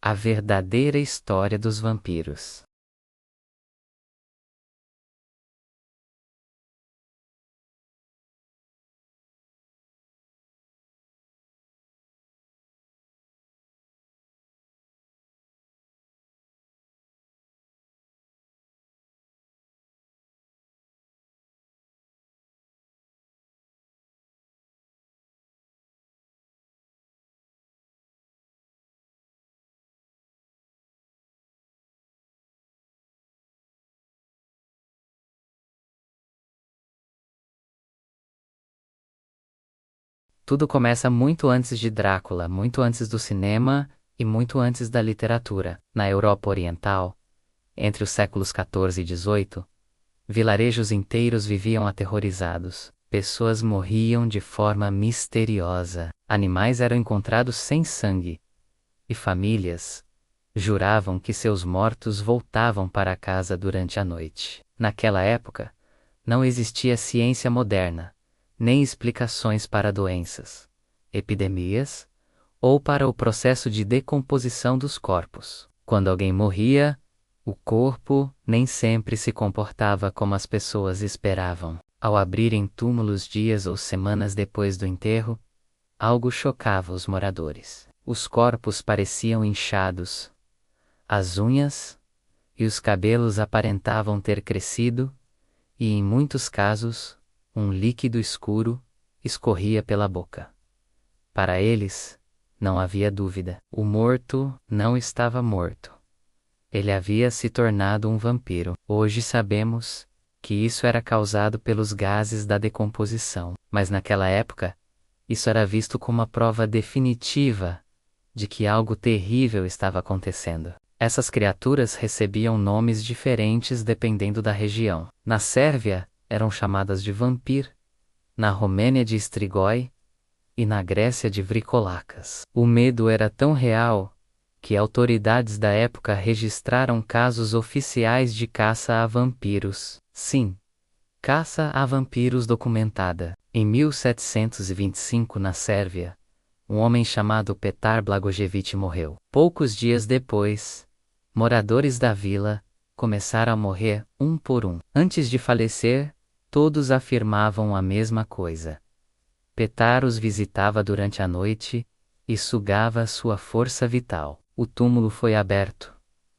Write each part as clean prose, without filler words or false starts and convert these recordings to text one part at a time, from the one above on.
A verdadeira história dos vampiros. Tudo começa muito antes de Drácula, muito antes do cinema e muito antes da literatura. Na Europa Oriental, entre os séculos XIV e XVIII, vilarejos inteiros viviam aterrorizados. Pessoas morriam de forma misteriosa. Animais eram encontrados sem sangue. E famílias juravam que seus mortos voltavam para casa durante a noite. Naquela época, não existia ciência moderna, nem explicações para doenças, epidemias, ou para o processo de decomposição dos corpos. Quando alguém morria, o corpo nem sempre se comportava como as pessoas esperavam. Ao abrirem túmulos dias ou semanas depois do enterro, algo chocava os moradores. Os corpos pareciam inchados, as unhas e os cabelos aparentavam ter crescido, e em muitos casos, um líquido escuro escorria pela boca. Para eles, não havia dúvida. O morto não estava morto. Ele havia se tornado um vampiro. Hoje sabemos que isso era causado pelos gases da decomposição. Mas naquela época, isso era visto como a prova definitiva de que algo terrível estava acontecendo. Essas criaturas recebiam nomes diferentes dependendo da região. Na Sérvia, eram chamadas de vampir, na Romênia de Strigoi e na Grécia de Vrikolacas. O medo era tão real que autoridades da época registraram casos oficiais de caça a vampiros. Sim, caça a vampiros documentada. Em 1725, na Sérvia, um homem chamado Petar Blagojević morreu. Poucos dias depois, moradores da vila começaram a morrer um por um. Antes de falecer, todos afirmavam a mesma coisa. Petar os visitava durante a noite e sugava sua força vital. O túmulo foi aberto.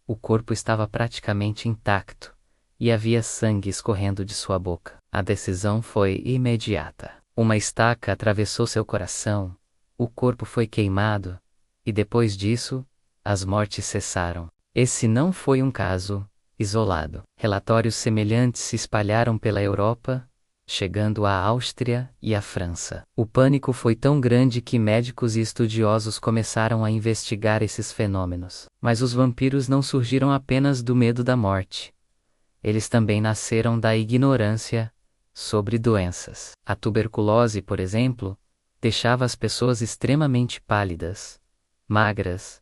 O corpo estava praticamente intacto e havia sangue escorrendo de sua boca. A decisão foi imediata. Uma estaca atravessou seu coração, o corpo foi queimado, e depois disso, as mortes cessaram. Esse não foi um caso isolado. Relatórios semelhantes se espalharam pela Europa, chegando à Áustria e à França. O pânico foi tão grande que médicos e estudiosos começaram a investigar esses fenômenos. Mas os vampiros não surgiram apenas do medo da morte. Eles também nasceram da ignorância sobre doenças. A tuberculose, por exemplo, deixava as pessoas extremamente pálidas, magras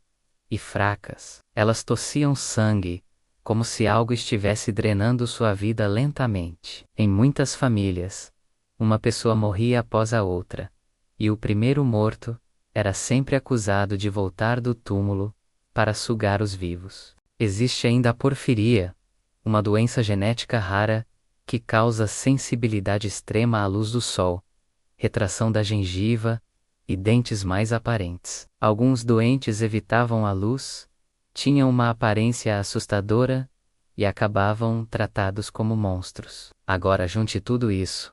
e fracas. Elas tossiam sangue, como se algo estivesse drenando sua vida lentamente. Em muitas famílias, uma pessoa morria após a outra, e o primeiro morto era sempre acusado de voltar do túmulo para sugar os vivos. Existe ainda a porfiria, uma doença genética rara que causa sensibilidade extrema à luz do sol, retração da gengiva e dentes mais aparentes. Alguns doentes evitavam a luz, tinham uma aparência assustadora e acabavam tratados como monstros. Agora junte tudo isso: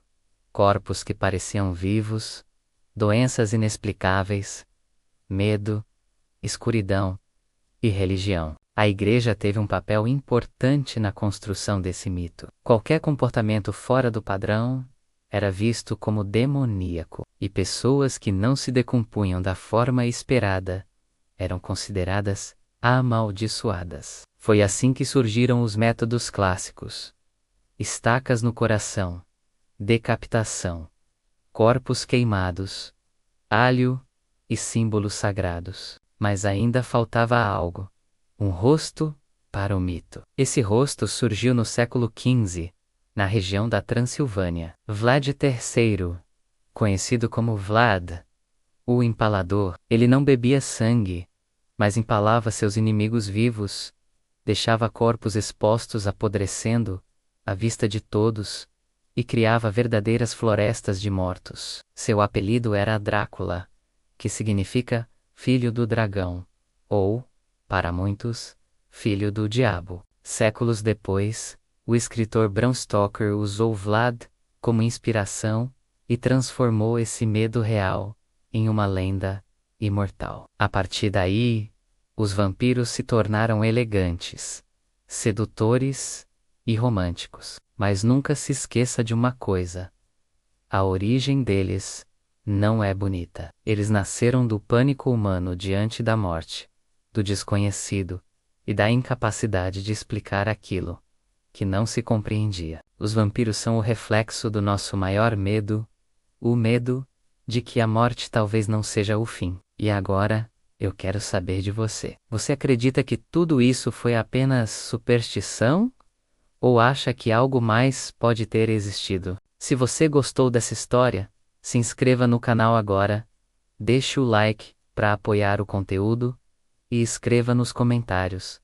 corpos que pareciam vivos, doenças inexplicáveis, medo, escuridão e religião. A Igreja teve um papel importante na construção desse mito. Qualquer comportamento fora do padrão era visto como demoníaco, e pessoas que não se decompunham da forma esperada eram consideradas amaldiçoadas. Foi assim que surgiram os métodos clássicos: estacas no coração, decapitação, corpos queimados, alho e símbolos sagrados. Mas ainda faltava algo: um rosto para o mito. Esse rosto surgiu no século XV, na região da Transilvânia. Vlad III, conhecido como Vlad, o Empalador, ele não bebia sangue, mas empalava seus inimigos vivos, deixava corpos expostos apodrecendo, à vista de todos, e criava verdadeiras florestas de mortos. Seu apelido era Drácula, que significa filho do dragão, ou, para muitos, filho do diabo. Séculos depois, o escritor Bram Stoker usou Vlad como inspiração e transformou esse medo real em uma lenda imortal. A partir daí, os vampiros se tornaram elegantes, sedutores e românticos. Mas nunca se esqueça de uma coisa: a origem deles não é bonita. Eles nasceram do pânico humano diante da morte, do desconhecido e da incapacidade de explicar aquilo que não se compreendia. Os vampiros são o reflexo do nosso maior medo, o medo de que a morte talvez não seja o fim. E agora, eu quero saber de você. Você acredita que tudo isso foi apenas superstição? Ou acha que algo mais pode ter existido? Se você gostou dessa história, se inscreva no canal agora, deixe o like para apoiar o conteúdo e escreva nos comentários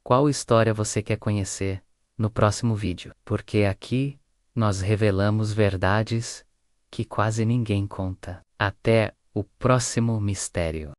qual história você quer conhecer no próximo vídeo. Porque aqui, nós revelamos verdades que quase ninguém conta. Até o próximo mistério.